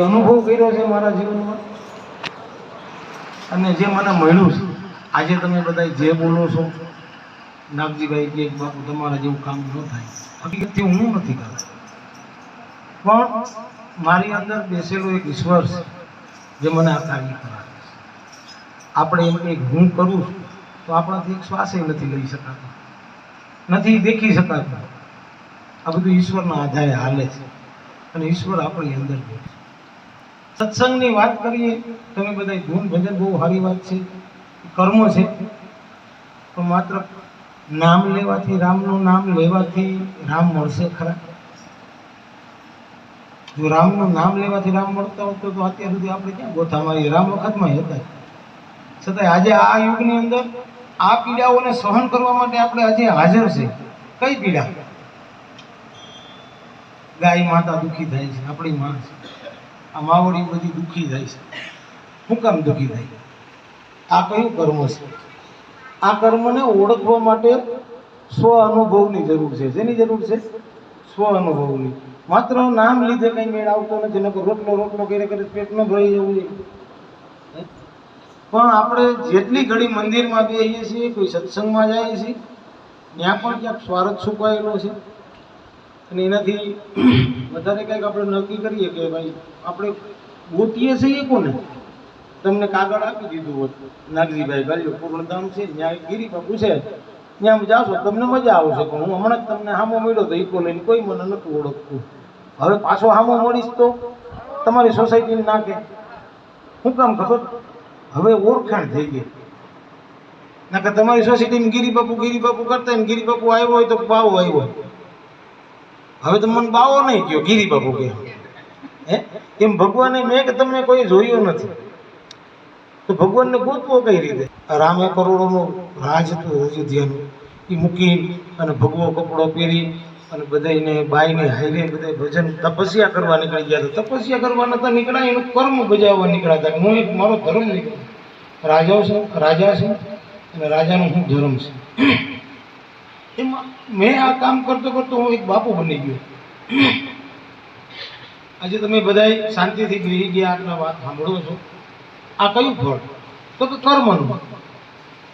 અનુભવ કર્યો છે મારા જીવનમાં અને જે મને મળ્યું છે. આજે તમે બધા જે બોલો છો, નાગજીભાઈ કે બાપુ તમારા જેવું કામ ન થાય, હકીકતથી હું નથી કરતો, પણ મારી અંદર બેસેલો એક ઈશ્વર છે જે મને આ કાર્ય કરાવે છે. આપણે એમ કંઈક હું કરું છું તો આપણાથી એક શ્વાસે નથી લઈ શકાતો, નથી દેખી શકાતો. આ બધું ઈશ્વરના આધારે હાલે છે અને ઈશ્વર આપણી અંદર છે. સત્સંગની વાત કરીએ, તમે બધા ધૂન ભજન બહુ સારી વાત છે, કર્મ છે, તો માત્ર નામ લેવાથી, રામનું નામ લેવાથી રામ મળશે ખરા? જો રામનું નામ લેવાથી રામ મળતા હોત તો અત્યાર સુધી આપણે ક્યાં ગોથા મારીએ? રામ વખતમાં હતા. છતાંય આજે આ યુગની અંદર આ પીડાઓને સહન કરવા માટે આપણે આજે હાજર છે. કઈ પીડા? ગાય માતા દુઃખી થાય છે, આપણી માં છે, આ માવડી બધી દુઃખી થાય છે. શું કામ દુઃખી થાય? આ કયું કર્મ છે? આ કર્મને ઓળખવા માટે સ્વ અનુભવની જરૂર છે. જેની જરૂર છે? સ્વ અનુભવની. માત્ર નામ લીધે કઈ મેળ આવતો નથી. નકર રોટલો રોટલો કરે કરે પેટ ન ભરાઈ જવું જોઈએ. પણ આપણે જેટલી ઘડી મંદિરમાં બેસીએ છીએ, કોઈ સત્સંગમાં જઈએ છીએ, ત્યાં પણ ક્યાંક સ્વાર્થ છુપાયેલો છે. અને એનાથી વધારે કંઈક આપણે નક્કી કરીએ કે ભાઈ આપણે ગોતીએ છીએ કોને? તમને કાગળ આપી દીધું હોત, નાગજીભાઈ ગાલ્યો પૂર્ણધામ છે, ત્યાં ગિરી બાપુ છે, ત્યાં જાશો તમને મજા આવશે, પણ હું હમણાં જ તમને હામો મળ્યો તો ઈકો લઈને કોઈ મને નતું ઓળખતું. હવે પાછો હામો મળીશ તો તમારી સોસાયટીને નાખે. શું કામ ખબર? હવે ઓળખાણ થઈ ગઈ. નાકે તમારી સોસાયટીમાં ગિરીબાપુ કરતા ને ગિરીબાપુ આવ્યો હોય તો બાવો આવ્યો. હવે તો મને બાવો નહીં કયો, ગિરીબાપુ કે. એમ ભગવાને મેં કે તમને કોઈ જોયો નથી તો ભગવાનને ગોતવો કઈ રીતે? રામે કરોડોનો રાજ હતું અયોધ્યાનું, એ મૂકી અને ભગવો કપડો પહેરી અને બધાને બાઈને હાઈરે બધા ભજન તપસ્યા કરવા નીકળી ગયા હતા. તપસ્યા કરવા નતા નીકળ્યા, એનું કર્મ બજાવવા નીકળ્યા હતા. હું એક મારો ધર્મ નીકળ્યો. રાજા છે અને રાજાનો શું ધર્મ છે? એમાં મેં આ કામ કરતો કરતો હું એક બાપુ બની ગયો. આજે તમે બધા શાંતિથી બેસી ગયા, આટલા વાત સાંભળો છો. આ કયું ફળ? તો કે કર્મનું.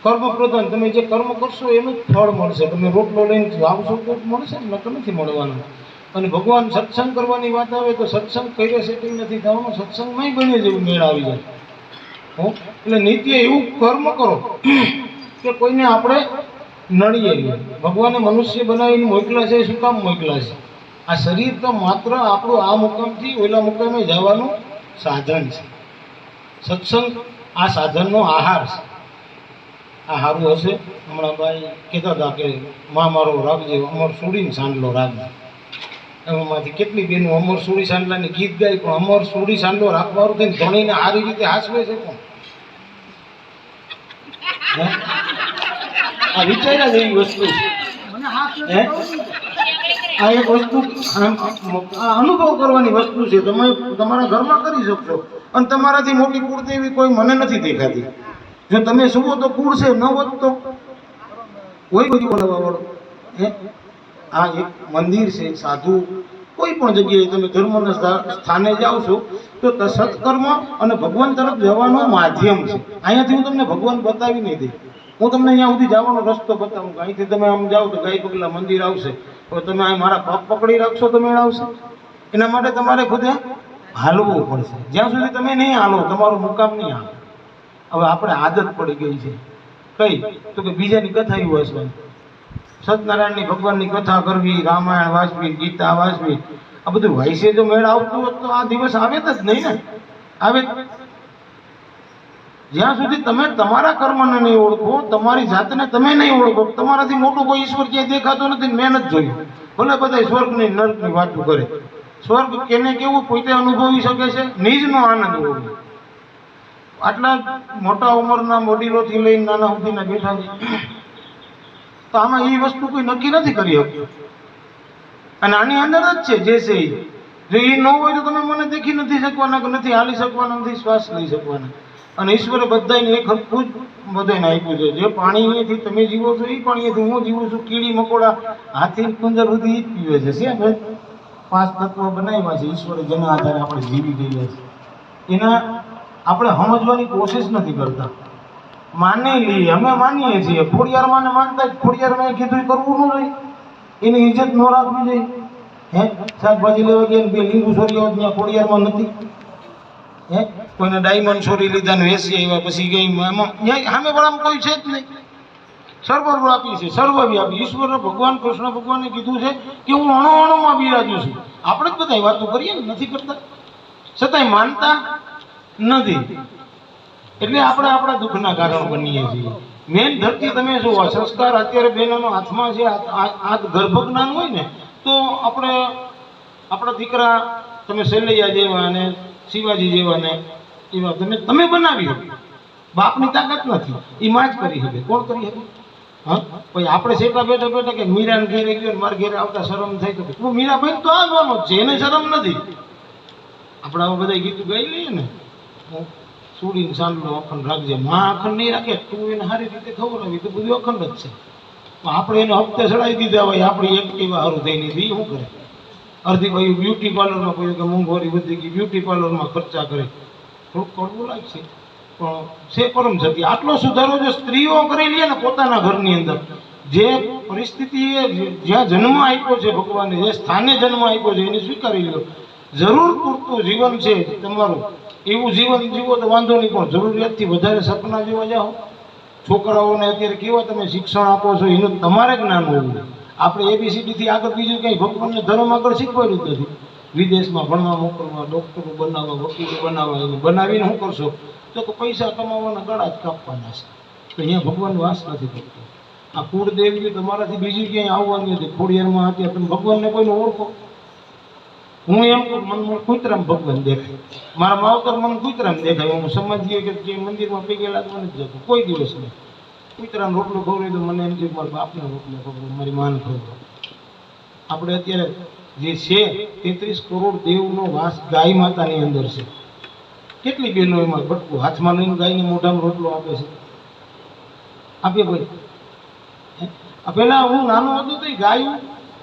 કર્મ પ્રધાન. તમે જે કર્મ કરશો એનું જ ફળ મળશે. તમે રોટલો લઈને આવશો તો મળશે ને, નકર નથી મળવાનું. અને ભગવાન સત્સંગ કરવાની વાત આવે તો સત્સંગ કર્યો સેટિંગ નથી થવાનું, સત્સંગમાં બને જેવું મેળ આવી જાય. એટલે નિત્ય એવું કર્મ કરો કે કોઈને આપણે નડીએ નહીં. ભગવાને મનુષ્ય બનાવીને મોકલ્યા છે. શું કામ મોકલ્યા છે? આ શરીર તો માત્ર આપણું આ મુકામથી ઓલા મુકામે જવાનું સાધન છે. સત્સંગ આ સાધનનો આહાર છે. આ સારું હશે. હમણાં ભાઈ કહેતા હતા કે માં મારો રાખજે, અમર સુડીને સાંડલો રાખજે. એમાંથી કેટલી બેનું અમર સુડી સાંડલાની ગીત ગાય, પણ અમર સુડી સાંડલો રાખવાનું થઈને ધણીને સારી રીતે હાસવે છે કોણ? આ વિચાર્યા જેવી વસ્તુ છે. આ એક વસ્તુ અનુભવ કરવાની વસ્તુ છે. તમે તમારા ઘરમાં કરી શકશો. અને તમારાથી મોટી કુળ એવી કોઈ મને નથી દેખાતી. જો તમે સુવો તો કુળ છે, ન હોત તો કોઈ બધું બનાવવા વાળો. આ એક મંદિર છે. સાધુ કોઈ પણ જગ્યાએ તમે ધર્મના સ્થાને જાઓ છો તો સત્કર્મ અને ભગવાન તરફ જવાનું માધ્યમ છે. અહીંયાથી હું તમને ભગવાન બતાવી નહીં દઈ. હું તમને અહીંયા સુધી જવાનો રસ્તો બતાવું. અહીંથી તમે આમ જાઓ તો ગાય પગલા મંદિર આવશે, તો તમે અહીં મારા પગ પકડી રાખશો તો મેળ આવશે? એના માટે તમારે ખુદે હાલવું પડશે. જ્યાં સુધી તમે નહીં હાલો તમારો મુકામ નહીં હાલે. હવે આપણે આદત પડી ગઈ છે કઈ? તો કે બીજાની કથા એવું વાંચવાની, સત્યનારાયણની ભગવાનની કથા કરવી, રામાયણ વાંચવી, ગીતા વાંચવી. આ બધું વાંચે જો મેળ આવતું હોત તો આ દિવસ આવે જ નહીં ને. આવે જ્યાં સુધી તમે તમારા કર્મને નહીં ઓળખો, તમારી જાતને તમે નહીં ઓળખો, તમારાથી મોટું કોઈ ઈશ્વર ક્યાંય દેખાતો નથી. મહેનત જોયું. ભલે બધા સ્વર્ગની નર્કની વાતો કરે. સ્વર્ગ કેને કેવું પોતે અનુભવી શકે છે. નિજનો આનંદ હોય. આટલા મોટા ઉંમરના વડીલોથી લઈને નાના સુધીના બેઠા છે. તો આમાં એ વસ્તુ કોઈ નક્કી નથી કરી શકતું. અને આની અંદર જ છે જે છે. જો એ ન હોય તો તમે મને દેખી નથી શકવાના, કે નથી હાલી શકવાના, નથી શ્વાસ લઈ શકવાના. અને ઈશ્વરે બધાને એક હરખું જ બધાને આપ્યું છે. જે પાણીથી તમે જીવો છો એ પાણીથી હું જીવું છું. કીડી મકોડા હાથી કુંજર સુધી જ પીવે છે. પાંચ તત્વો બનાવ્યા છે ઈશ્વરે, જેના આધારે આપણે જીવી ગયા છે, એના આપણે સમજવાની કોશિશ નથી કરતા. માની લઈએ, અમે માનીએ છીએ. ખોડિયારમાંને માનતા જ ખોડિયારમાં કીધું એ કરવું ન જોઈએ, એની ઇજ્જત ન રાખવી જોઈએ. હે શાકભાજી લેવા ગયા બે લીંબુ સોરી આવ્યા, ત્યાં ખોડિયારમાં નથી. હે કોઈને ડાયમંડ સોરી લીધા ને વેસી આવ્યા, પછી ગઈ સામે વાળામાં કોઈ છે જ નહીં. સર્વવ્યાપી છે, સર્વવ્યાપી ઈશ્વર ભગવાન કૃષ્ણ ભગવાને કીધું છે કે હું અણુ અણુમાં બિરાજું છું. આપણે જ બધા વાતો કરીએ ને, નથી કરતા, છતાંય માનતા નથી. એટલે આપણે આપણા દુઃખના કારણ બનીએ છીએ. મેન ધરતી તમે જુઓ, સંસ્કાર અત્યારે બહેનોના હાથમાં છે. આ ગર્ભજ્ઞાન હોય ને તો આપણે આપણા દીકરા તમે શૈલૈયા જેવા અને શિવાજી જેવા ને એવા તમે બનાવી શકો. બાપની તાકાત નથી, એ માં જ કરી શકે. કોણ કરી શકે? હા, પછી આપણે સેટા બેઠા બેઠા કે મીરાને ઘેરે ગયો ને મારા ઘેરે આવતા શરમ થઈ તો તું મીરાભાઈ તો આવવાનો જ છે, એને શરમ નથી. આપણે આવા બધા ગીતો ગાઈ લઈએ ને, સુડીને સાંડલો અખંડ રાખજે, માં અખંડ નહીં રાખે, તું એને સારી રીતે ખવડાવી તો બધું અખંડ જ છે. આપણે એને હપ્તે ચડાવી દીધા હોય, આપણી એક્ટિવા સારું થઈ નહીં, શું કરે? અડધી ભાઈ બ્યુટી પાર્લરમાં કહ્યું કે મોંઘવારી વધી ગઈ, બ્યુટી પાર્લરમાં ખર્ચા કરે. થોડુંક કડવું લાગશે પણ છે પરમ સત્ય. આટલો સુધારો જો સ્ત્રીઓ કરી લે ને પોતાના ઘરની અંદર, જે પરિસ્થિતિએ જ્યાં જન્મ આપ્યો છે ભગવાને, જે સ્થાને જન્મ આપ્યો છે એને સ્વીકારી લો. જરૂર પૂરતું જીવન છે તમારું, એવું જીવન જીવો તો વાંધો નહીં, પણ જરૂરિયાતથી વધારે સપના જોવા જાઓ. છોકરાઓને અત્યારે કેવા તમે શિક્ષણ આપો છો એનું તમારે જ્ઞાન હોવું. આપણે એબીસીડીથી આગળ બીજું કંઈ ભગવાનને ધર્મ આગળ શીખવાડ્યું જ નથી. વિદેશમાં ભણવા મોકલવા, ડૉક્ટરો બનાવવા, વકીલો બનાવવા, એને બનાવીને શું કરશો? તો કે પૈસા કમાવાના ગળા જ કાપવાના છે. તો અહીંયા ભગવાન વાસ નથી કરતો. આ કુળદેવી તમારાથી બીજી ક્યાંય આવવાની નથી. ખોડિયારમાં અત્યારે તમે ભગવાનને કોઈને ઓળખો? હું એમ મનમાં કુતરામ ભગવાન દેખાય, મારા માવતર મને કુતરામ દેખાય. હું સમજીએ કે જે મંદિરમાં પૈકી લાગવા નથી જતો કોઈ દિવસ નહીં. કુતરામ રોટલો ખવડાવી તો મને એમ છે મારા બાપને રોટલો ખવડાવ, મારી માને ખવડાવ. આપણે અત્યારે જે છે 33 કરોડ દેવનો વાસ ગાય માતાની અંદર છે. કેટલી બહેનો એમાં ભટકું હાથમાં લઈને ગાયને મોઢામાં રોટલો આપે છે? આપે ભાઈ? પેલા હું નાનો હતો તો ગાયું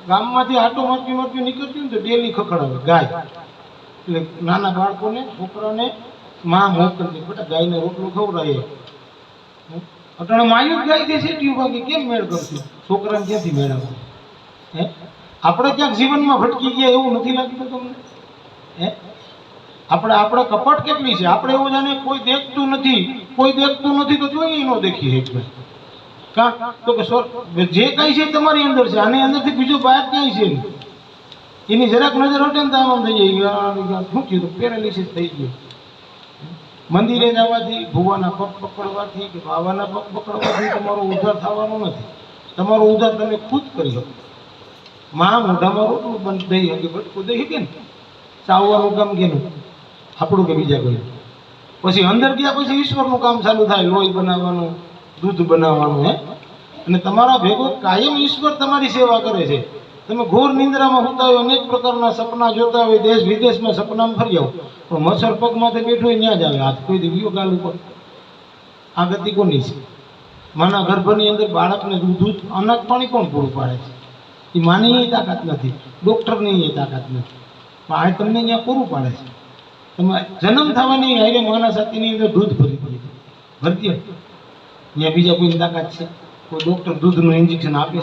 ગામમાંથી આટો મારતી નીકળતી ને તો ડેલી ખખડાવે ગાય. એટલે નાના બાળકોને છોકરાને માં મોકલતી, બેટા ગાયને રોટલો ખવડાવે. અટાણે માયું જ ગાય છે ટ્યુબ વાગી, કેમ મેળ કરશું? છોકરાને ક્યાંથી મેળવવું? હે આપણે ક્યાંક જીવનમાં ભટકી ગયા એવું નથી લાગતું તમને? હે આપણે કપટ કેટલી છે? આપણે એવું જાણે કોઈ દેખતું નથી તો જોઈએ ન દેખીએ એક ભાઈ. કા તો કે જે કઈ છે તમારી અંદર છે, આની અંદરથી બીજું બહાર ક્યાંય છે નહીં. એની જરાક નજર હટે ને તો આમ થઈ જાય શું થયું? પેરાલિસિસ થઈ ગયું. મંદિરે જવાથી, ભુવાના પગ પકડવાથી કે બાવાના પગ પકડવાથી તમારો ઉદ્ધાર થવાનો નથી. તમારો ઉદ્ધાર તમે ખુદ કરી શકો. માં મોઢામાં રોટલું બંધ દઈ શકે, ભટકું દઈ શકે ને, ચાવવાનું કામ કેનું? આપણું કે બીજા કોઈ? પછી અંદર ગયા પછી ઈશ્વરનું કામ ચાલુ થાય, લોહી બનાવવાનું, દૂધ બનાવવાનું. હે અને તમારા ભેગો કાયમ ઈશ્વર તમારી સેવા કરે છે. તમે ઘોર નિંદ્રામાં હોતા હોય, અનેક પ્રકારના સપના જોતા હોય, દેશ વિદેશમાં સપનામાં ફરી આવો, પણ મચ્છર પગમાંથી બેઠો હોય ત્યાં જ આવે હાથ. કોઈ દિવ્યો ગાલ ઉપર. આ ગતિ કોની છે? માના ગર્ભની અંદર બાળકને દૂધ અનાજ પાણી કોણ પૂરું પાડે છે? એ માની તાકાત નથી, ડૉક્ટરની તાકાત નથી, પણ આ તમને અહીંયા પૂરું પાડે છે. તમે જન્મ થવાની હારે માના છાતીની અંદર દૂધ ભરી ભરતી ત્યાં બીજા કોઈની તાકાત છે? કોઈ ડૉક્ટર દૂધનું ઇન્જેક્શન આપે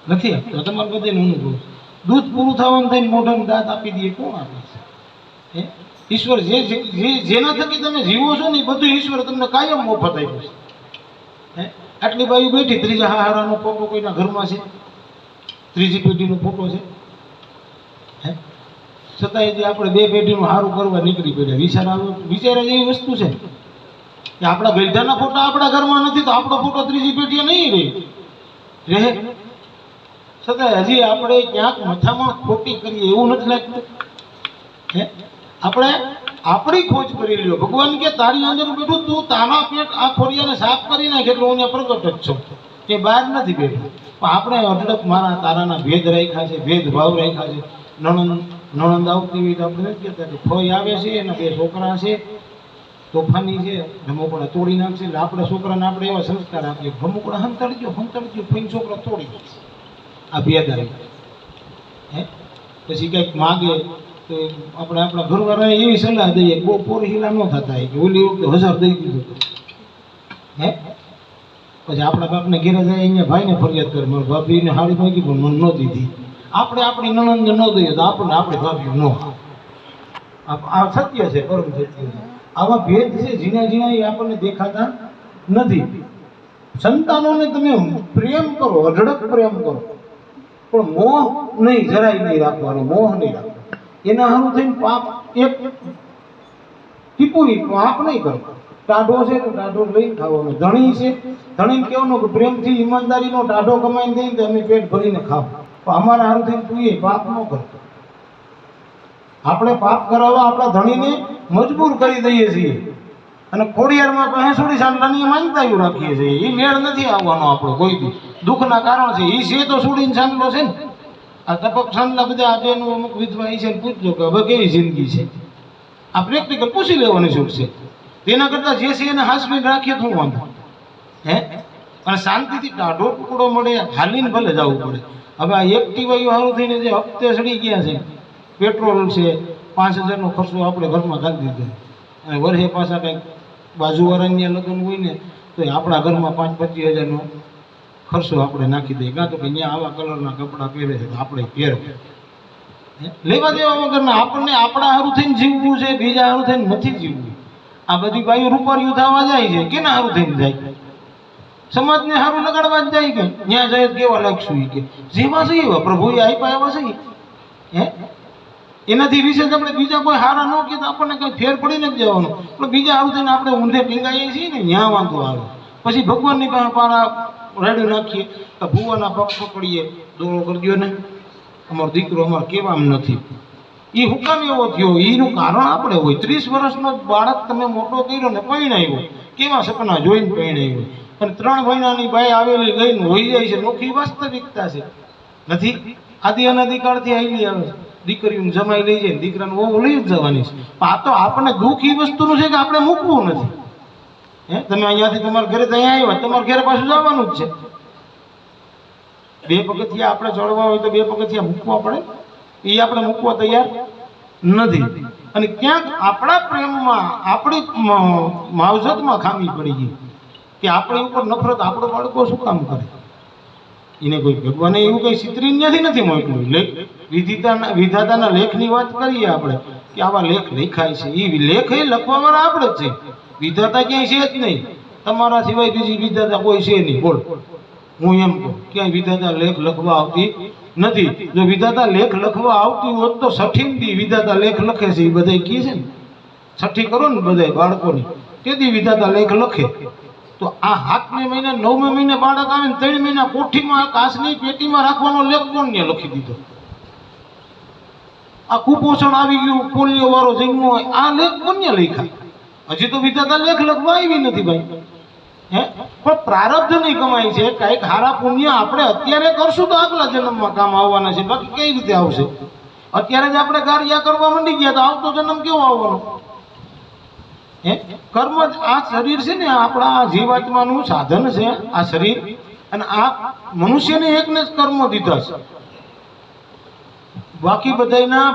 નથી આપતો. તમારે બધાને અનુભવ. દૂધ પૂરું થવાનું થઈને મોઢાનું દાંત આપી દઈએ, કોણ આપે છે? હે ઈશ્વર જેના થકી તમે જીવો છો ને એ બધું ઈશ્વર તમને કાયમ મફત આપ્યું છે. હે આટલી બાજુ બેઠી, ત્રીજા હારાનો ફોટો કોઈના ઘરમાં છે? ત્રીજી પેઢીનો ફોટો છે? હે છતાંય જે આપણે બે પેઢીનું સારું કરવા નીકળી પડ્યા. વિચાર એવી વસ્તુ છે કે આપણા ગઈઢાના ફોટા આપણા ઘરમાં નથી તો આપણો ફોટો ત્રીજી પેઢીએ નહીં રહે. છતાંય હજી આપણે ક્યાંક મથામાં ખોટી કરીએ એવું નથી લાગતું? હે આપણે આપણી ખોજ કરી લ્યો. ભગવાન કે તારી અંદર બેઠું, તું તારા પેટ આ ખોરિયાને સાફ કરી નાખ એટલે હું ત્યાં પ્રગટ જ છું, કે બહાર નથી બેઠું. પણ આપણે અઢળક મારા તારાના ભેદ રાખ્યા છે, ભેદભાવ રાખ્યા છે. નણંદ આવતી હોય તો આપણે નથી કહેતા કે ફોઈ આવે છે, એના 2 છોકરા છે, તોફાની છે, રમકડા તોડી નાખશે. એટલે આપણા છોકરાને આપણે એવા સંસ્કાર આપીએ, રમકડા હંતળજો ફઈ છોકરા તોડી નાખશે. આ ભેદ આવી. હે પછી કંઈક માગે તો આપણે આપણા ઘરવાળાને એવી સલાહ દઈએ કે બહુ પોરહીલા ન થતા કે ઓલી વખતે 1000 દઈ દીધું હે પછી આપણા બાપને ઘેરે જાય અહીંયા ભાઈને ફરિયાદ કરે મારા ભાભીને હારી માંગી પણ મને ન દીધી આપણે આપણી નણંદને ન દઈએ તો આપણને આપણી ભાભી ન આ સત્ય છે પરમ સત્ય છે આવા ભેદ છે ઝીણા ઝીણા એ આપણને દેખાતા નથી સંતાનોને તમે પ્રેમ કરો અઢળક પ્રેમ કરો પણ મોહ નહીં જરાય નહીં રાખવાનો મોહ નહીં રાખવાનો એના હારું થઈને પાપ એક ટીપુરી પાપ નહીં કરો ટાઢો છે તો ટાઢો લઈને ખાવાનો ધણી છે ધણીને કહેવાનું કે પ્રેમથી ઈમાનદારીનો ટાઢો કમાઈને દઈને તો અમે પેટ ભરીને ખાવ પણ અમારા હારું થઈને તું એ પાપ ન કરો આપણે પાપ કરાવવા આપણા ધણીને મજબૂર કરી દઈએ છીએ અને ખોડિયારમાં ભેંસોડી સાંડલાની માનતાયું રાખીએ છીએ એ મેળ નથી આવવાનો આપણો કોઈ બી દુઃખના કારણ છે એ છે તો સુડીને સાંડલો છે ને આ ટપક સાંડલા બધા આપેનું અમુક વિધવા છે ને પૂછજો કે હવે કેવી જિંદગી છે આ પ્રેક્ટિકલ પૂછી લેવાની છૂટ છે તેના કરતાં જે છે એને હાસવીને રાખીએ તો વાંધો હે અને શાંતિથી ટાઢો ટુકડો મળે હાલીને ભલે જવું પડે હવે આ એક્ટિવાયું સારું થઈને જે હપ્તે સડી ગયા છે પેટ્રોલ છે 5000નો ખર્ચો આપણે ઘરમાં કાઢી દીધો અને વર્ષે પાછા કંઈક બાજુવાળાની લગ્ન હોય ને તો આપણા ઘરમાં 5-25 હજારનો ખર્ચો આપણે નાખી દઈએ કાં તો કે અહીંયા આવા કલરના કપડાં પહેરે છે તો આપણે પહેરવું લેવા દેવા વગરના આપણને આપણા હારું થઈને જીવવું છે બીજા હારું થઈને નથી જીવવું આ બધી બાયું રૂપારીઓ થવા જાય છે કેના હારું થઈને જાય સમાજને હારું લગાડવા જ જાય કે ત્યાં જાય કેવા લાગશું કે જેવા છે એવા પ્રભુએ આપ્યા એવા છે હે એનાથી વિશેષ આપણે બીજા કોઈ હારા ન કે તો આપણને કંઈ ફેર પડી નથી જવાનું પણ બીજા હારું થઈને આપણે ઊંધે પીંગાઈએ છીએ ને ત્યાં વાંધો આવે પછી ભગવાનની પાસે પારા રેડી નાખીએ તો ભુવાના પગ પકડીએ દોરો કરી દો ને અમારો દીકરો અમારે કેવામ નથી એ હુકામ એવો થયો એનું કારણ આપણે હોય 30 વર્ષનો બાળક તમે મોટો કર્યો ને પરણાવ્યો કેવા સપના જોઈને પરણાવ્યો અને 3 મહિનાની બાઈ આવેલી લઈને હોઈ જાય છે નોખી વાસ્તવિકતા છે નથી આદિ અનાદિકાળથી આવેલી આવે છે દીકરીઓને જમાઈ લઈ જાય દીકરાને બહુ લઈ જ જવાની છે આ તો આપણને દુઃખ એ વસ્તુનું છે કે આપણે મૂકવું નથી હે તમે અહીંયાથી તમારા ઘરે અહીંયા આવ્યા તમારા ઘરે પાછું જવાનું જ છે 2 પગથિયા આપણે ચડવા હોય તો 2 પગથિયા મૂકવા પડે એ આપણે મૂકવા તૈયાર નથી અને ક્યાંક આપણા પ્રેમમાં આપણી માવજતમાં ખામી પડી ગઈ કે આપણી ઉપર નફરત આપણો બાળકો શું કામ કરે એને કોઈ ભગવાને એવું કંઈ ચિત્રીને નથી મોકલ્યું વિધાતાના લેખની વાત કરીએ આપણે કે આવા લેખ લખાય છે એ લેખ એ લખવાવાળા આપણે જ છે વિધાતા ક્યાંય છે જ નહીં તમારા સિવાય બીજી વિધાતા કોઈ છે નહીં બોલ હું એમ કહું ક્યાંય વિધાતા લેખ લખવા આવતી નથી જો વિધાતા લેખ લખવા આવતી હોત તો 6મી દી વિધાતા લેખ લખે છે એ બધા કહે છે ને 6ઠી કરો ને બધા બાળકોની તેથી વિધાતા લેખ લખે તો આ 7મે મહિને 9મે મહિને બાળક આવે ને 3 મહિના કોઠીમાં કાચની પેટીમાં રાખવાનો લેખ કોણને લખી દીધો આ કુપોષણ આવી ગયું પોલિયો વાળો જન્મ હોય આ લેખ કોણને લખ્યા હજી તો વિધાતા લેખ લખવા આવી નથી ભાઈ હે પણ પ્રારબ્ધની કમાઈ છે કંઈક હારા પુણ્ય આપણે અત્યારે કરશું તો આગલા જન્મમાં કામ આવવાના છે બાકી કઈ રીતે આવશે અત્યારે જ આપણે કાર્ય કરવા માંડી ગયા તો આવતો જન્મ કેવો આવવાનો હે કર્મ જ આ શરીર છે ને આપણા જીવાત્માનું સાધન છે આ શરીર અને આ મનુષ્યને એકને જ કર્મ દીધા છે બાકી બધાના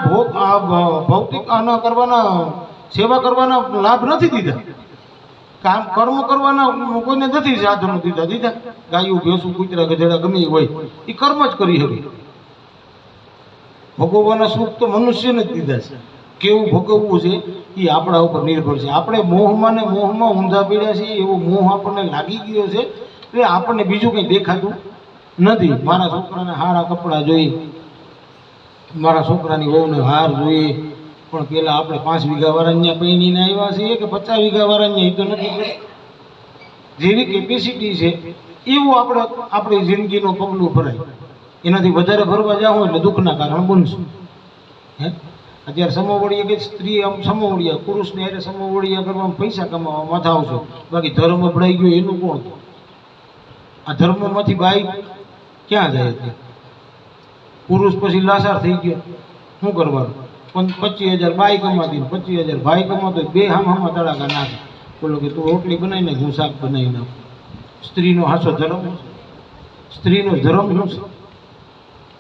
ભૌતિક આના કરવાના સેવા કરવાના લાભ નથી દીધા કામ કર્મ કરવાના કોઈને નથી સાધનો દીધા ગાયું ભેંસું કૂતરા ગધેડા ગમે હોય એ કર્મ જ કરી શકે ભોગવવાના સુખ તો મનુષ્યને જ દીધા છે કેવું ભોગવવું છે એ આપણા ઉપર નિર્ભર છે આપણે મોહમાં ને મોહમાં ઊંધા પડ્યા છીએ એવો મોહ આપણને લાગી ગયો છે એટલે આપણને બીજું કંઈ દેખાતું નથી મારા છોકરાને સારા કપડાં જોઈએ મારા છોકરાની વહુને હાર જોઈએ પણ પેલા આપણે 5 વીઘા વાળા પૈણીને આવ્યા છીએ કે 50 વીઘા વાળા એ તો નથી જેવી કેપેસિટી છે એવું આપણે આપણી જિંદગીનું પગલું ભરાય એનાથી વધારે ભરવા જાવ એટલે દુઃખના કારણ બનશું હે અત્યારે સમોવડીએ કે સ્ત્રી આમ સમોવડિયા પુરુષને અરે સમોવડિયા કરવામાં પૈસા કમાવા માથા આવશો બાકી ધર્મ ભળાઈ ગયો એનું કોણ આ ધર્મમાંથી બાઈ ક્યાં જાય છે પુરુષ પછી લાસાર થઈ ગયો શું કરવાનું 25,000 બાઈ કમાતી 25,000 ભાઈ કમાતો બે હામા તડાકા નાખે બોલો કે તું રોટલી બનાવીને હું શાક બનાવી નાખું સ્ત્રીનો હાસો ધર્મ સ્ત્રીનો ધર્મ શું છે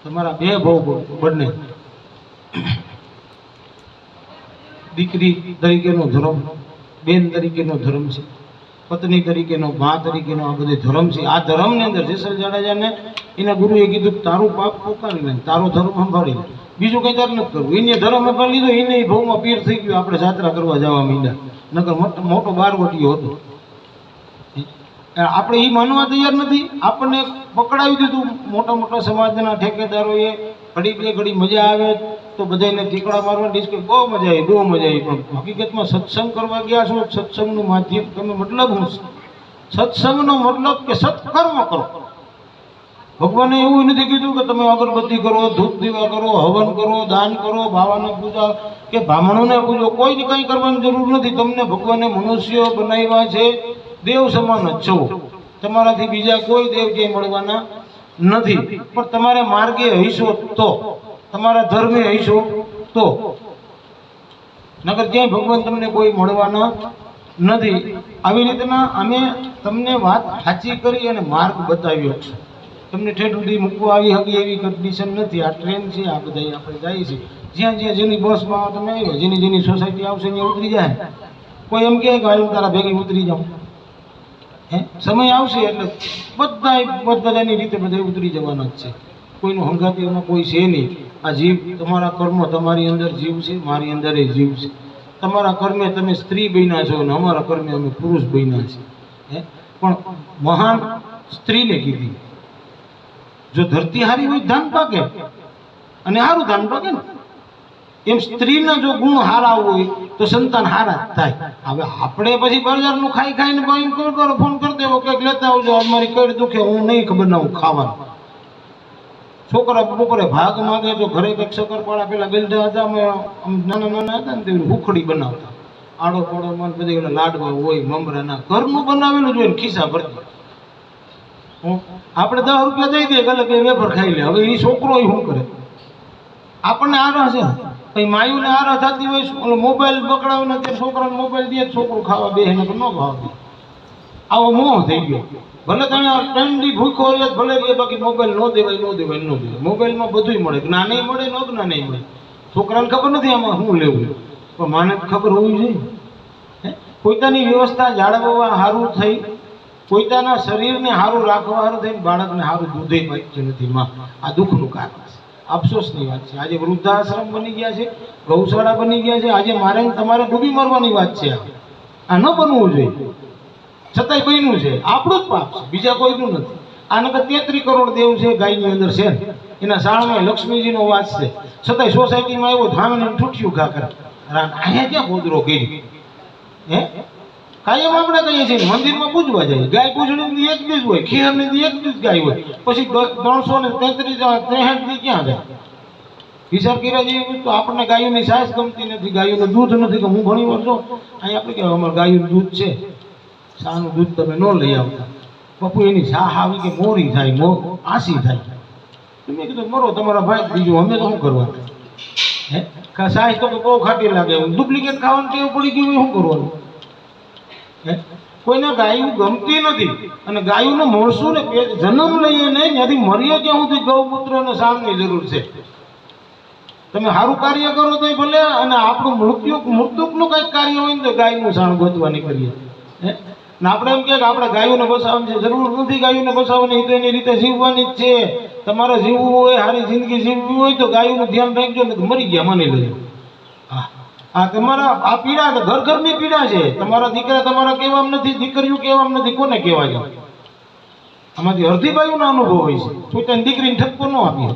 તમારા 2 ભાવ બંને દીકરી તરીકેનો ધર્મ, બેન તરીકેનો ધર્મ છે, પત્ની તરીકેનો, મા તરીકેનો આ બધો ધર્મ છે. આ ધર્મની અંદર જેસલ જાડેજાને એના ગુરુએ કીધું તારું પાપ પોકારી લે, તારો ધર્મ સંભાળી લે, બીજું કંઈ તારે નથી કરવું. એને ધર્મ સંભાળી લીધો, એને ભાવમાં પીર થઈ ગયું. આપણે જાત્રા કરવા જવા માંડ્યા, નકર મોટો બારવટીયો હતો. આપણે એ માનવા તૈયાર નથી. આપણને પકડાવી દીધું મોટા મોટા સમાજના ઠેકેદારોએ. ઘડી બે ઘડી મજા આવે તો બધાને ઠીકડા મારવા ડિસ્ક બહુ મજા આવી, બહુ મજા આવી. પણ હકીકતમાં સત્સંગ કરવા ગયા છો, સત્સંગનું માધ્યમ તમે મતલબ શું છે? સત્સંગનો મતલબ કે સત્કર્મ કરો. ભગવાને એવું નથી કીધું કે તમે અગરબત્તી કરો, ધૂપ દીવા કરો, હવન કરો, દાન કરો, બાવાને પૂજા કે બ્રાહ્મણોને પૂજો. કોઈને કંઈ કરવાની જરૂર નથી. તમને ભગવાને મનુષ્ય બનાવ્યા છે, દેવ સમાન જ છો. તમારાથી બીજા કોઈ દેવ ક્યાંય મળવાના નથી. પણ તમારે માર્ગે હઈશો તો, તમારા ધર્મે હઈશો તો, નકર ક્યાંય ભગવાન તમને કોઈ મળવાના નથી. આવી રીતના અમે તમને વાત સાચી કરી અને માર્ગ બતાવ્યો છે. તમને ઠેઠ સુધી મૂકવા આવી હકી એવી કન્ડિશન નથી. આ ટ્રેન છે, આ બધા આપણે જઈએ છીએ. જ્યાં જ્યાં જેની બસમાં તમે આવ્યો, જેની સોસાયટી આવશે ત્યાં ઉતરી જાય. કોઈ એમ કહે કે હું તારા ભેગી ઉતરી જાઉં. સમય આવશે એટલે બધાની રીતે બધા ઉતરી જવાના જ છે. કોઈનું હંગાતી એમાં કોઈ છે નહીં. આ જીવ, તમારા કર્મ, તમારી અંદર જીવ છે, મારી અંદર એ જીવ છે. તમારા કર્મે તમે સ્ત્રી બન્યા છો અને અમારા કર્મે અમે પુરુષ બન્યા છે. પણ મહાન સ્ત્રીને કીધી, જો ધરતી હારી હોય ધાન પાકે અને સારું ધાન પાકે ને, એમ સ્ત્રીના જો ગુણ હારા હોય તો સંતાન હારા જ થાય. હવે આપણે પછી બજારનું ખાઈ ખાઈને ફોન કરી દેવો કંઈક લેતા આવજો, અમારી કઈ દુખે, હું નહીં ખબર ના હું ખાવાનું. છોકરા બપોરે ભાગ માગે તો ઘરે કંઈક શક્કરપાળા પેલા ગલઢા હતા, અમે નાના નાના હતા ને તે હુખડી બનાવતા, આડો પાડો માં બધી ઓલા લાડવા હોય મમરાના, ઘરનું બનાવેલું જોઈએ, ખિસ્સા ભરતી. આપણે 10 રૂપિયા દઈ દઈએ ગલે બે વેફર ખાઈ લે. હવે એ છોકરો શું કરે? આપણને આરહ છે, પછી માયુને આરહ થતી હોય, મોબાઈલ પકડાવે ને તે છોકરાને મોબાઈલ દે, છોકરો ખાવા બે ને ન ખાવા દે. આવો મોહ થઈ ગયો. ભલે તમે ઠંડી ભૂખો રહે ભલે રહે, બાકી મોબાઈલ ન દેવાય. મોબાઈલમાં બધું મળે, જ્ઞાને મળે ન જ્ઞાને મળે. છોકરાને ખબર નથી આમાં શું લેવું, પણ માને ખબર હોવી જોઈએ. પોતાની વ્યવસ્થા જાળવવા સારું થઈ, પોતાના શરીરને સારું રાખવા સારું થઈને બાળકને સારું દૂધે પાચ્યું નથી માં. આ દુઃખનું કારણ છે, અફસોસની વાત છે. આજે વૃદ્ધાશ્રમ બની ગયા છે, ગૌશાળા બની ગયા છે. આજે મારે તમારે ડૂબી મરવાની વાત છે. આ ન બનવું જોઈએ, છતાંય બન્યું છે. આપણું જ પાપ છે, બીજા કોઈનું નથી. આને 33 કરોડ દેવ છે ગાયની અંદર છે, એના શાળમાં લક્ષ્મીજીનો વાસ છે, છતાંય સોસાયટીમાં આવ્યો ધામીને ઠૂઠિયું ઘા કરે. અહીંયા ક્યાં ગોદરો કરી? કાયમ આપણે કહીએ છીએ મંદિરમાં પૂજવા જાય, ગાય પૂજણી એક દી જ હોય, ખીરની એક દી જ ગાય હોય, પછી 363 દી ક્યાં જાય? વિચાર કર્યા જેવી તો આપણને ગાયોની સાસ ગમતી નથી, ગાયોનું દૂધ નથી. કે હું ઘણી વાર જો અહીં આપણે કહેવાય અમારે ગાયોનું દૂધ છે, શાનું દૂધ તમે ન લઈ આવતા. પપ્પુ એની શાહ આવી કે મોરી થાય, આસી થાય. મેં કીધું મરો તમારા ભાઈ, બીજું અમે તો શું કરવાનું? સાસ તો બહુ ખાટી લાગે, ડુપ્લિકેટ ખાવાનું ટેવ પડી ગયું, શું કરવાનું? કોઈને ગાયું ગમતી નથી. અને ગાયુંનો મળશું ને જન્મ લઈએ ને ત્યાંથી મરીએ ત્યાં સુધી ગૌમૂત્ર અને શામની જરૂર છે. તમે સારું કાર્ય કરો તો ભલે, અને આપણું મૃત્યુનું કંઈક કાર્ય હોય ને તો ગાયનું શાણ ગોતવાની કરીએ. ને આપણે એમ કે આપણે ગાયોને બસાવવાની છે, જરૂર નથી ગાયોને બસાવવાની, તો એની રીતે જીવવાની જ છે. તમારે જીવવું હોય, સારી જિંદગી જીવવી હોય તો ગાયોનું ધ્યાન રાખજો, ને મરી ગયા માની લેજો. આ તમારા આ પીડા ઘર ઘરની પીડા છે. તમારા દીકરા તમારા કહેવામ નથી, દીકરીઓ કહેવામ નથી, કોને કહેવાય? આમાંથી અડધી બાયુનો અનુભવ હોય છે. પોતાની દીકરીને ઠપકો ન આપી,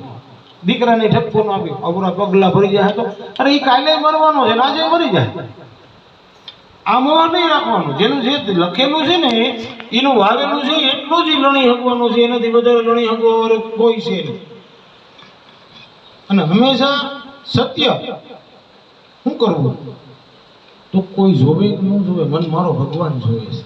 દીકરાને ઠપકો ન આપી, અવરા પગલા ભરી જાય તો અરે એ કાલે મરવાનો છે, આજે મરી જાય. આ મોહ નહીં રાખવાનો. જેનું જે લખેલું છે ને એનું વાવેલું છે એટલું જ લણી શકવાનું છે, એનાથી વધારે લણી શકવા કોઈ છે નહીં. અને હંમેશા સત્ય શું કરવું? તો કોઈ જોવે કે ન જોવે, મને મારો ભગવાન જોવે છે.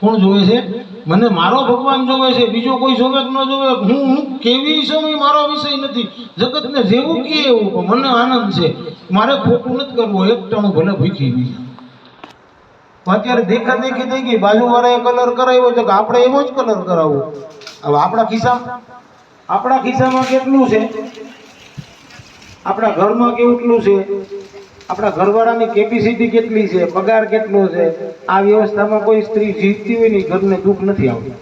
કોણ જોવે છે? મને મારો ભગવાન જોવે છે, બીજો કોઈ જોવે કે ન જોવે. હું કેવી સમય મારો વિષય નથી, જગતને જેવું કે એવું, મને આનંદ છે. મારે ખોટું નથી કરવું, એક ટાણું ભલે ભૂખી ગઈ. અત્યારે દેખા દેખી થઈ ગઈ, બાજુવાળાએ કલર કરાવ્યો તો આપણે એવો જ કલર કરાવવો. હવે આપણા ખિસ્સામાં કેટલું છે? આપણા ઘરમાં કેટલું છે, આપણા ઘરવાળાની કેપેસિટી કેટલી છે, પગાર કેટલો છે, આ વ્યવસ્થામાં કોઈ સ્ત્રી જીતતી હોય ને ઘરને દુઃખ નથી આવતું,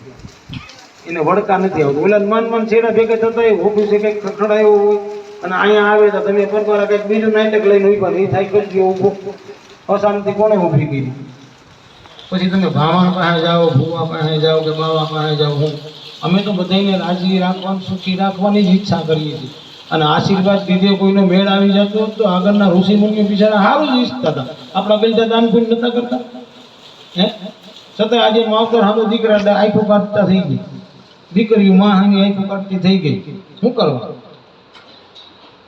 એને વળતા નથી આવતું. ઓલા માન છેડા ભેગા થતા હોય, ઓફિસે કંઈક ખખડાયો હોય અને અહીંયા આવે તો તમે પરવારા કંઈક બીજું નાટક લઈને ઉભા નહીં થાય, કરજો ઊભો. અશાંતિ કોણે ઊભી કરી? પછી તમે ભાવા પાસે જાઓ, ભૂવા પાસે જાઓ કે બાવા પાસે જાઓ. અમે તો બધાને રાજી રાખવાનું, સુખી રાખવાની જ ઈચ્છા કરીએ છીએ. અને આશીર્વાદ દીધે કોઈનો મેળ આવી જતો તો આગળના ઋષિ મુનિઓ બિચારા સારું જ ઈચ્છતા હતા. આપણા બેલતા દાન પુણ્ય નતા કરતા હે? છતાં આજે માવતર સામે દીકરા આંખો કાઢતા થઈ ગઈ, દીકરીઓ માં હાની આંખો કાઢતી થઈ ગઈ. શું કરવા?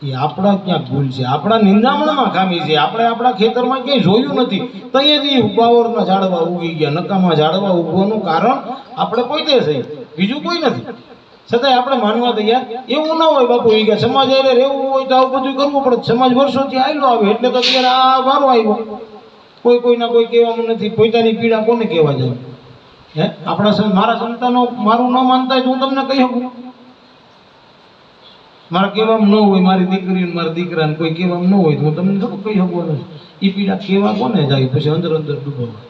એ આપણા ક્યાંક ભૂલ છે, આપણા નિંદામણમાં ખામી છે. આપણે આપણા ખેતરમાં ક્યાંય જોયું નથી, ત્યાંથી બાવરના ઝાડવા ઉગી ગયા. નકામા ઝાડવા ઉગવાનું કારણ આપણે પોતે છે, બીજું કોઈ નથી. છતાંય આપણે માનવા તૈયાર. એવું ના હોય બાપુ, એ કે સમાજ હારે રહેવું હોય તો આવું બધું કરવું પડે. સમાજ વર્ષોથી આવેલો આવે એટલે તો અત્યારે આ વારો આવ્યો. કોઈના કોઈ કહેવાનું નથી. પોતાની પીડા કોને કહેવા જાય? હે, આપણા મારા સંતાનો મારું ન માનતા હોય તો હું તમને કહી શકું? મારા કહેવામાં ન હોય, મારી દીકરી મારા દીકરાને કોઈ કહેવામાં ન હોય તો હું તમને થોડું કહી શકું? એ પીડા કહેવા કોને જાય? પછી અંદર ડૂબવા.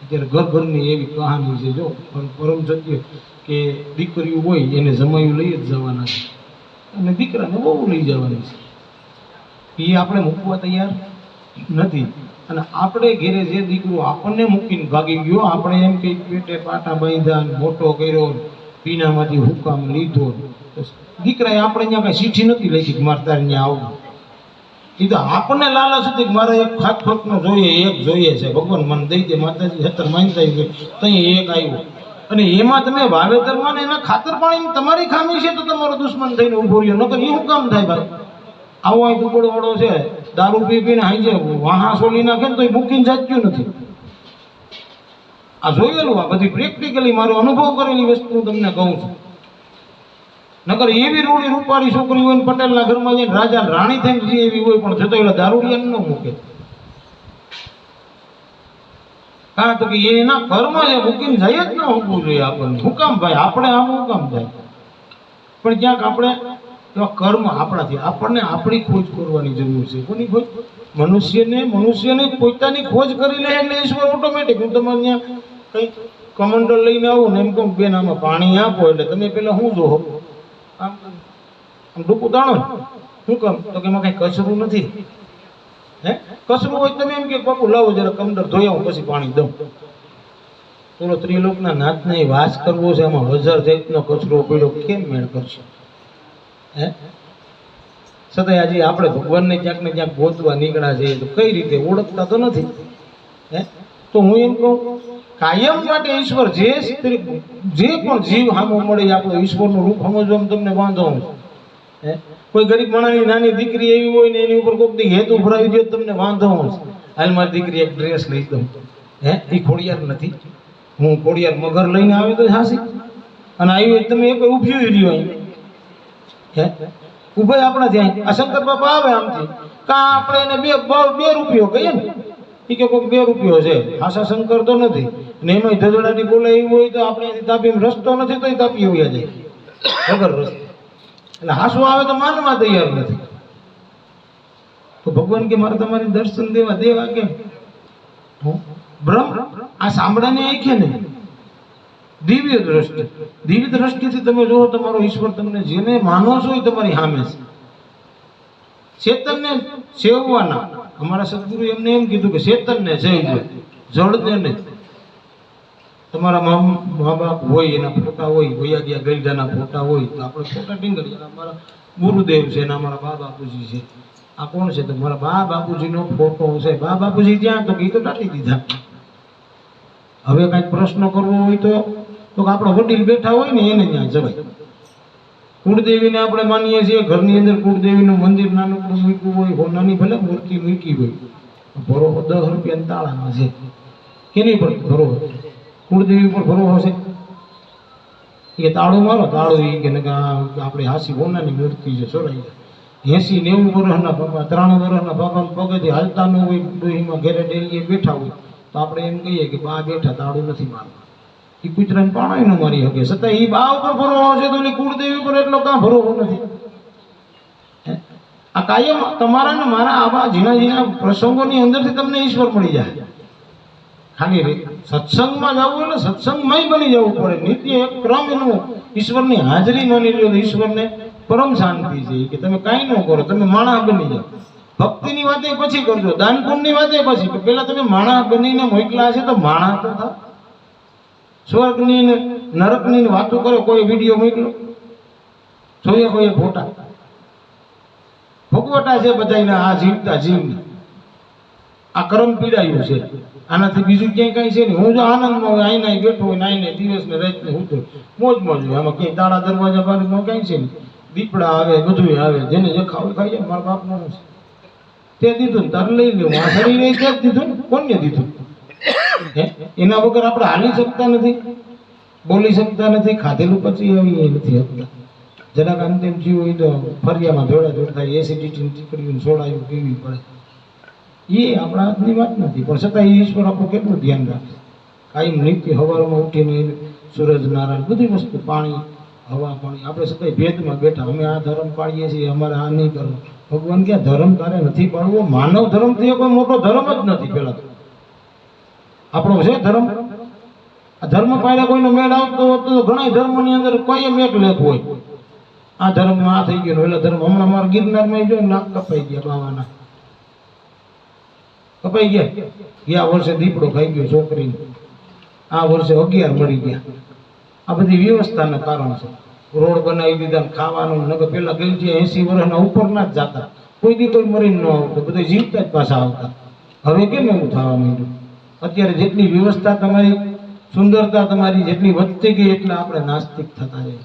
અત્યારે ઘરની એવી કહાની છે, જો પરમ સત્ય કે દીકરીઓ હોય એને જમાયું લઈ જ જવાના છે અને દીકરાને બહુ લઈ જવાની છે. એ આપણે મૂકવા તૈયાર નથી. અને આપણે ઘેરે જે દીકરો આપણને મૂકીને ભાગી ગયો, આપણે એમ કે પેટે પાટા બાંધ્યા, મોટો કર્યો, પીનામાંથી હુકામ લીધો. દીકરાએ આપણે ત્યાં કઈ ચીઠી નથી લખી કે મારે તારે ત્યાં આવવું. એ તો આપણને લાલચ હતી કે મારે એક ખાતનો જોઈએ, એક જોઈએ છે. ભગવાન મને દઈ દે, માતાજી હતર માનતા હોય તો એક આવ્યો. અને એમાં તમે વાવેતરમાં ને એના ખાતર પાણી તમારી ખામી છે તો તમારો દુશ્મન થઈને ઉભો રહ્યો. નકર એ શું કામ થાય ભાઈ? આવો અહીં દુબળો વડો છે, દારૂ પી પીને હાઈ જાય, વાહા સોલી નાખે ને તો એ મૂકીને જાચ્યું નથી. આ જોયેલું, આ બધી પ્રેક્ટિકલી મારો અનુભવ કરેલી વસ્તુ તમને કહું છું. નકર એવી રૂડી રૂપાળી છોકરી હોય ને પટેલના ઘરમાં જઈને રાજા રાણી થઈને એવી હોય પણ છતાં એલા દારૂડિયાને ન મૂકે. કારણ તો કે એના ઘરમાં એ મૂકીને જાય જ ન હોવું જોઈએ આપણને. શું કામ ભાઈ? આપણે આમ શું કામ થાય? પણ ક્યાંક આપણે એવા કર્મ આપણાથી આપણને આપણી ખોજ કરવાની જરૂર છે. કોની ખોજ? મનુષ્યને પોતાની ખોજ કરી લે એટલે ઈશ્વર ઓટોમેટિક. હું તમારે ત્યાં કંઈ કમંડળ લઈને આવું ને એમ કહું બેન આમાં પાણી આપો એટલે તમે પેલા શું જોવો? આમ ડૂબું દાણો શું કામ? તો કે એમાં કઈ કચરું નથી. હે, કચરું હોય તમે એમ કે બાપુ લાવો જરા કમંડળ ધોઈ આવું પછી પાણી દઉં. પેલો ત્રિલોકના નાથને વાસ કરવો છે, આમાં હજાર જાતનો કચરો પડ્યો, કેમ મેળ કરશે? હે, છતાંય આજે આપણે ભગવાનને ક્યાંક ને ક્યાંક ગોતવા નીકળ્યા છે તો કઈ રીતે ઓળખતા તો નથી. હે, તો હું એમ કહું કાયમ માટે ઈશ્વર જે પણ જીવ સામો મળે આપણો ઈશ્વરનું રૂપ સમજવામાં તમને વાંધો હોય. હે, કોઈ ગરીબ માણસની નાની દીકરી એવી હોય ને એની ઉપર કોઈક દી હેતુ ભરાવી દે તમને વાંધો હોય. હાલ મારી દીકરી એક ડ્રેસ લઈ દઉં. હે, એ ખોડિયાર નથી. હું ખોડિયાર મગર લઈને આવે તો હાસી અને આવી તમે એક ઉભી રહ્યો અહીં. હે, ઉભા આપણા ત્યાં આ શંકર બાપા આવે આમથી કા આપણે એને બે રૂપિયો કહીએ ને એ કે કોઈક 2 રૂપિયો છે. હાસા શંકર તો નથી. ને એમાં ધજડાટી બોલે એવું હોય તો આપણે તાપી રસ્તો નથી તો તાપી હોયા જાય વગર રસ્તો. એટલે હાસું આવે તો માનવા તૈયાર નથી. તો ભગવાન કે મારે તમારે દર્શન દેવા કેમ? બ્રહ્મ આ સાંભળાને આંખે ને દિવ્ય દ્રષ્ટિથી તમે જુઓ તમારો ઈશ્વર તમને જેને માનો છો એ તમારી સામે છે. ચેતનને સેવવાના. અમારા સદગુરુ એમને એમ કીધું કે ચેતનને સેવજો, જળને નહીં. તમારા મા બાપ હોય એના ફોટા હોય, વયા ગયા ગઈડાના ફોટા હોય તો આપણે ફોટા ટીંગડીએ. અમારા ગુરુદેવ છે ને અમારા બા બાપુજી છે. આ કોણ છે? તો મારા બા બાપુજીનો ફોટો છે. બા બાપુજી ત્યાં તો કીધું કાઢી દીધા. હવે કઈક પ્રશ્ન કરવો હોય તો આપણો વડીલ બેઠા હોય ને એને ત્યાં જવાય. કુળદેવીને આપણે માનીએ છીએ, ઘરની અંદર કુળદેવીનું મંદિર નાનકડું મૂક્યું હોય, નાની ભલે મૂર્તિ મૂકી હોય, ભરો 10 રૂપિયાના તાળામાં છે. કેની પર ભરો? કુળદેવી પર ભરો હશે એ તાળું મારો તાળું એ કે આપણે હાસી હોનાની મૂર્તિ છે સોરાઈ 80-90 વર્ષના બાપા, 93 વર્ષના બાપા પગથી હાલતા ન હોય, ડોહીમાં ઘેરે ડેલીએ બેઠા હોય તો આપણે એમ કહીએ કે બા બેઠા તાળું નથી મારવા. એ કૂતરાને પાણાય ન મારી શકે. છતાં એ બા ઉપર ભરો છે તો એની કુળદેવી પર એટલો કાં ભરો નથી? આ કાયમ તમારા ને મારા આવા ઝીણા ઝીણા પ્રસંગોની અંદરથી તમને ઈશ્વર મળી જાય. ખાલી સત્સંગમાં જવું એટલે સત્સંગમાં બની જવું પડે. નિત્ય એક ક્રમ એનું ઈશ્વરની હાજરી માની લો. ઈશ્વરને પરમ શાંતિ છે કે તમે કાંઈ ન કરો, તમે માણસ બની જાઓ. ભક્તિની વાતે પછી કરજો, દાન પુણ્યની વાતે પછી. પેલા તમે માણસ બનીને મોકલા છે તો માણસ તો થાવ. સ્વર્ગની ને નરકની વાતો કરો, કોઈ વિડીયો મોકલો, જોઈએ કોઈ ફોટા ભોગવટા છે બધાને. આ જીવતા જીવને આ કર્મ પીડાયું છે. આનાથી બીજું ક્યાંય કઈ છે નહીં. હું જો આનંદમાં હોય, આઈને બેઠો હોય, આઈને દિવસ ને રાત ને હું તો મોજ મોજ હોય. આમાં ક્યાંય તાળા દરવાજા બાજુમાં કઈ છે નહીં. દીપડા આવે, બધું આવે, જેને જે ખાવું ખાઈ જાય. મારા બાપ માણસ તે દીધું તારે લઈ લેવું. આ શરીરે ક્યાં દીધું ને કોને દીધું? એના વગર આપણે હાલી શકતા નથી, બોલી શકતા નથી, ખાધેલું પછી આવી નથી શકતા. જરાક અંતિમ જીવ હોય તો ફરિયામાં દોડા દોડ થાય, એસિડિટી ટીકડીયું સોડાયું પીવી પડે. એ આપણા હાથની વાત નથી, પણ છતાં ઈશ્વર આપણું કેટલું ધ્યાન રાખે. કાયમ નિત્ય સવારમાં ઉઠીને સૂરજ નારાયણ બધી વસ્તુ, પાણી હવા પાણી, આપણે છતાંય ભેદમાં બેઠા. અમે આ ધર્મ પાળીએ છીએ, અમારે આ નહીં કરવું. ભગવાન ક્યાં ધર્મ તારે નથી પાડવો? માનવ ધર્મ થી કોઈ મોટો ધર્મ જ નથી. પેલા તો આપણો છે ધર્મ. આ ધર્મ પાડ્યા કોઈનો મેળ આવતો હતો તો ઘણા ધર્મની અંદર કોઈ એક લેખ હોય. આ ધર્મમાં આ થઈ ગયું, ઓલા ધર્મ. હમણાં મારા ગિરનારમાં જો નાક કપાઈ ગયા બાવાના, કપાઈ ગયા. ગયા વર્ષે દીપડો ખાઈ ગયો છોકરીને, આ વર્ષે 11 મરી ગયા. આ બધી વ્યવસ્થાના કારણ છે. રોડ બનાવી દીધા, ખાવાનું નગર. પેલા ગઈ છે 80 વર્ષના ઉપરના જ જાતા, કોઈ દી કોઈ મરીને ન આવતો, બધા જીવતા જ પાછા આવતા. હવે કેમ એવું થવા માંડ્યું? અત્યારે જેટલી વ્યવસ્થા તમારી, સુંદરતા તમારી જેટલી વધતી ગઈ, એટલે આપણે નાસ્તિક થતા જઈએ.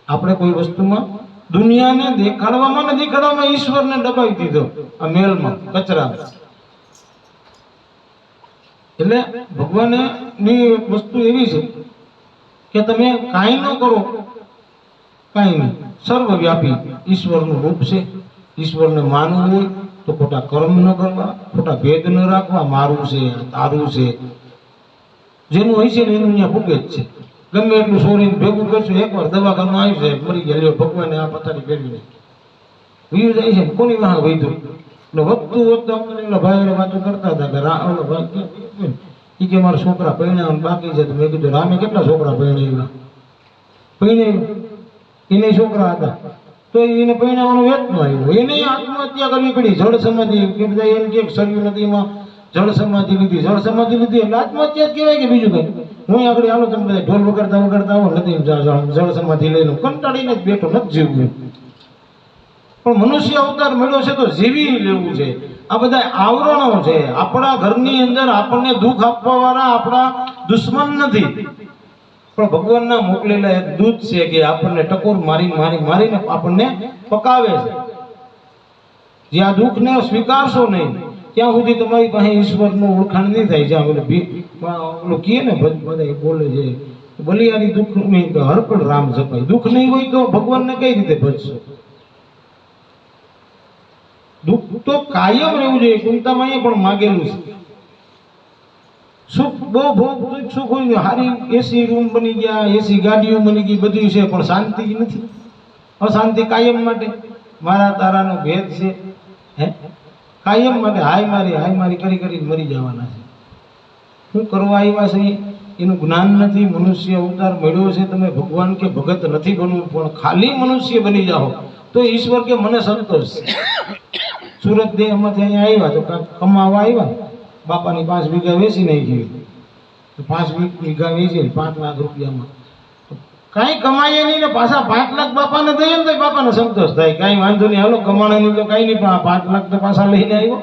આપણે કોઈ વસ્તુમાં દુનિયાને દેખાડવામાં ને દેખાડવામાં ઈશ્વરને દબાવી દીધો આ મેલમાં, કચરા. એટલે ભગવાને ની વસ્તુ એવી છે કે તમે કાંઈ ન કરો, કાંઈ નહીં, સર્વવ્યાપી ઈશ્વરનું રૂપ છે. ઈશ્વરને માનવું હોય તો ખોટા કર્મ ન કરવા, ખોટા ભેદ ન રાખવા. મારું છે, તારું છે, જેનું હોય છે ને એનું અહીંયા ભૂગે જ છે. ગમે એટલું સોરીને ભેગું કરશું, એકવાર દવાખાનું આવી જાય, મરી ગયા. ભગવાને આ પથારી ફેરવી વીર જાય છે. કોની વાહ વૈધું એટલે વધતું વધતું ભાઈ વાતો કરતા હતા કે ભાઈ એ કે મારા છોકરા પરણાવવાનું બાકી છે. તો મેં કીધું રામે કેટલા છોકરા પરણાવ્યા? એને છોકરા હતા તો એને પરણાવવાનું વેત ન આવ્યું. એને આત્મહત્યા કરવી પડી. જળ સમાધિ કે બધા એમ કે સરયુ નદીમાં જળ સમાધિ લીધી, જળ સમાધિ લીધી એટલે આત્મહત્યા જ કહેવાય કે બીજું કઈ? હું આગળ હાલો તમે બધા ઢોલ વગાડતા વગાડતા આવો, નથી જળ સમાધિ લઈ લઉં, કંટાળીને જ બેઠો, નથી જીવવું. પણ મનુષ્ય અવતાર મળ્યો છે તો જીવી લેવું છે. આ બધા આવરણો છે. આપણા ઘરની અંદર આપણને દુઃખ આપવા વાળા આપણા દુશ્મન નથી, પણ ભગવાનના મોકલેલા એક દૂત છે કે આપણને ટકોર મારી મારી મારીને આપણને પકાવે છે. જે આ દુઃખને સ્વીકારશો નહીં ત્યાં સુધી તમારી પાસે ઈશ્વરનું ઓળખાણ નહીં થાય. જ્યાં ઓલું કહે ને બધા બોલે છે, બલિયારી દુઃખ નહીં તો હરપળ રામ જપાય. દુઃખ નહીં હોય તો ભગવાનને કઈ રીતે ભજશો? દુઃખ તો કાયમ રહેવું જોઈએ. કુંતામાં પણ માગેલું છે. સુખ બહુ ભોગ સુખ હોય, સારી એસી રૂમ બની ગયા, એસી ગાડીઓ બની ગઈ, બધું છે, પણ શાંતિ નથી. અશાંતિ કાયમ માટે. મારા તારાનો ભેદ છે. હે કાયમ માટે હાય મારી કરી કરી મરી જવાના છે. શું કરવા આવ્યા છે એનું જ્ઞાન નથી. મનુષ્ય અવતાર મળ્યો છે, તમે ભગવાન કે ભગત નથી બનવું, પણ ખાલી મનુષ્ય બની જાઓ તો ઈશ્વર કે મને સંતોષ છે. સુરત દેહમાંથી અહીંયા આવ્યા તો કાંઈક કમાવા આવ્યા, બાપાની 5 વીઘા વેચી નાખી. 5 વીઘા વેચી 5 લાખ રૂપિયામાં કાંઈ કમાય નહીં ને પાછા 5 લાખ બાપાને દઈએ ને તો બાપાને સંતોષ થાય. કાંઈ વાંધો નહીં, હાલો કમાણાની તો કાંઈ નહીં, પણ 5 લાખ તો પાછા લઈને આવ્યો.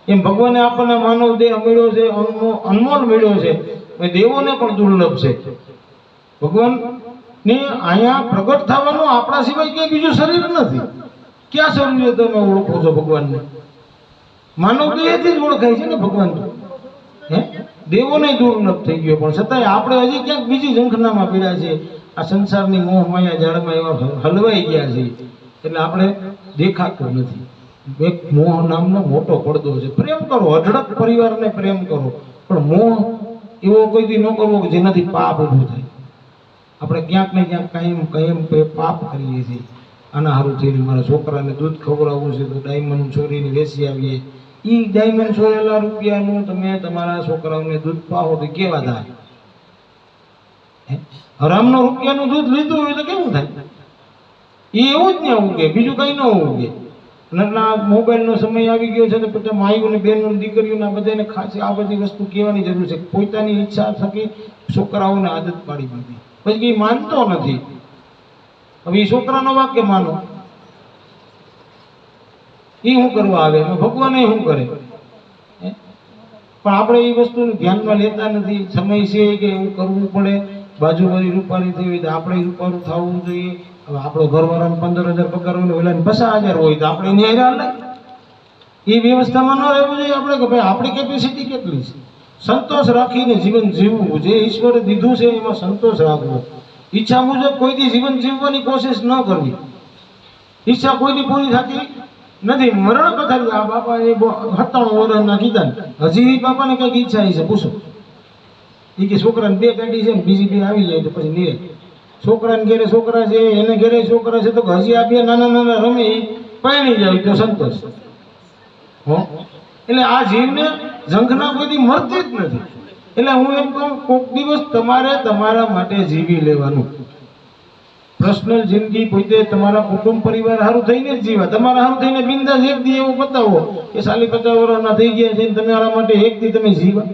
એમ ભગવાને આપણને માનવ દેહ મળ્યો છે, અનમોલ મળ્યો છે. દેવોને પણ દુર્લભ છે. ભગવાન ને અહીંયા પ્રગટ થવાનું આપણા સિવાય કઈ બીજું શરીર નથી. ક્યાં શરીરે તમે ઓળખો છો ભગવાનને? માનવ દેહથી જ ઓળખાય છે ને ભગવાન. દેવોને દુર્લભ થઈ ગયો, પણ છતાંય આપણે હજી ક્યાંક બીજી ઝંખનામાં પીડ્યા છે. આ સંસારની મોહ માયા જાળમાં એવા હલવાઈ ગયા છે, એટલે આપણે દેખાતું નથી. એક મોહ નામનો મોટો પડદો છે. પ્રેમ કરો, અઢળક પરિવારને પ્રેમ કરો, પણ મોહ એવો કોઈ દી ન કરવો કે જેનાથી પાપ ઊભું થાય. આપણે ક્યાંક ને ક્યાંક કાયમ પાપ કરીએ છીએ. આના સારું થઈને મારા છોકરાને દૂધ ખવડાવવું છે તો ડાયમંડ ચોરીને વેચી આવીએ. એ ડાયમંડ ચોરેલા રૂપિયાનું તમે તમારા છોકરાઓને દૂધ પાવો તો કેવા થાય? હરામનો રૂપિયાનું દૂધ લીધું હોય તો કેવું થાય? એ એવું જ ને ઉગે, બીજું કઈ ન ઉગે. એટલા મોબાઈલનો સમય આવી ગયો છે તો બધા માઈઓને બહેનો દીકરીઓના બધાને ખાસ આ બધી વસ્તુ કહેવાની જરૂર છે. પોતાની ઈચ્છા થકી છોકરાઓને આદત પાડી દીધી, પછી એ માનતો નથી. હવે એ છોકરાનો વાક્ય માનો, એ શું કરવા આવે? ભગવાન શું કરે? પણ આપણે એ વસ્તુને ધ્યાનમાં લેતા નથી. સમય છે કે એવું કરવું પડે, બાજુવાળી રૂપાળી થઈ હોય તો આપણે રૂપાળું થવું જોઈએ. હવે આપણો ઘરવાળાને 15,000 પગાર હોય, ઓલાને 50,000 હોય તો આપણે એની હારે એ વ્યવસ્થામાં ન રહેવું જોઈએ. આપણે કે ભાઈ આપણી કેપેસિટી કેટલી છે, સંતોષ રાખીને જીવન જીવવું. જે ઈશ્વરે દીધું છે એમાં સંતોષ રાખવો. ઈચ્છા મુજબ કોઈથી જીવન જીવવાની કોશિશ ન કરવી. ઈચ્છા કોઈની પૂરી થતી નથી. મરણ પથારી આ બાપા એ 97 વર્ષના કીધા, હજી બાપાને કઈક ઈચ્છા છે પૂછો. એ કે છોકરાને 2 ગાડી છે ને બીજી 2 આવી જાય તો પછી નિરે. છોકરાને ઘેરે છોકરા છે, એને ઘેરે છોકરા છે, તો હજી આ 2 નાના નાના રમે પરણી જાય તો સંતોષ. એટલે આ જીવને ઝંખના કોઈથી મરતી જ નથી. એટલે હું એમ કહું, કોઈક દિવસ તમારે તમારા માટે જીવી લેવાનું. પર્સનલ જિંદગી પોતે તમારા કુટુંબ પરિવાર સારું થઈને જ જીવા. તમારા સારું થઈને બિંદાસ એક દી એવું બતાવો કે 50 વર્ષના થઈ ગયા છે તમારા માટે એક દી તમે જીવા.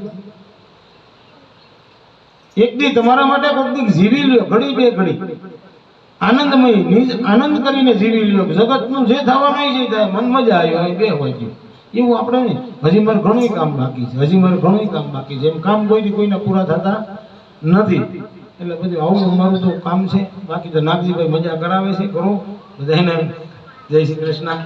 એક દી તમારા માટે કોઈક દી જીવી લ્યો, ઘડી 2 ઘડી આનંદમય આનંદ કરીને જીવી લ્યો. જગતનું જે થવાનું છે થાય, મન મજા આવ્યો 2 હોય ગયું એવું આપણે નહીં. હજી મારે ઘણું કામ બાકી છે, હજી મારે ઘણું કામ બાકી છે. એમ કામ કોઈથી કોઈના પૂરા થતા નથી. એટલે બધું આવું અમારું તો કામ છે. બાકી તો નાગજીભાઈ મજા કરાવે છે, કરો બધાને. જય શ્રી કૃષ્ણ.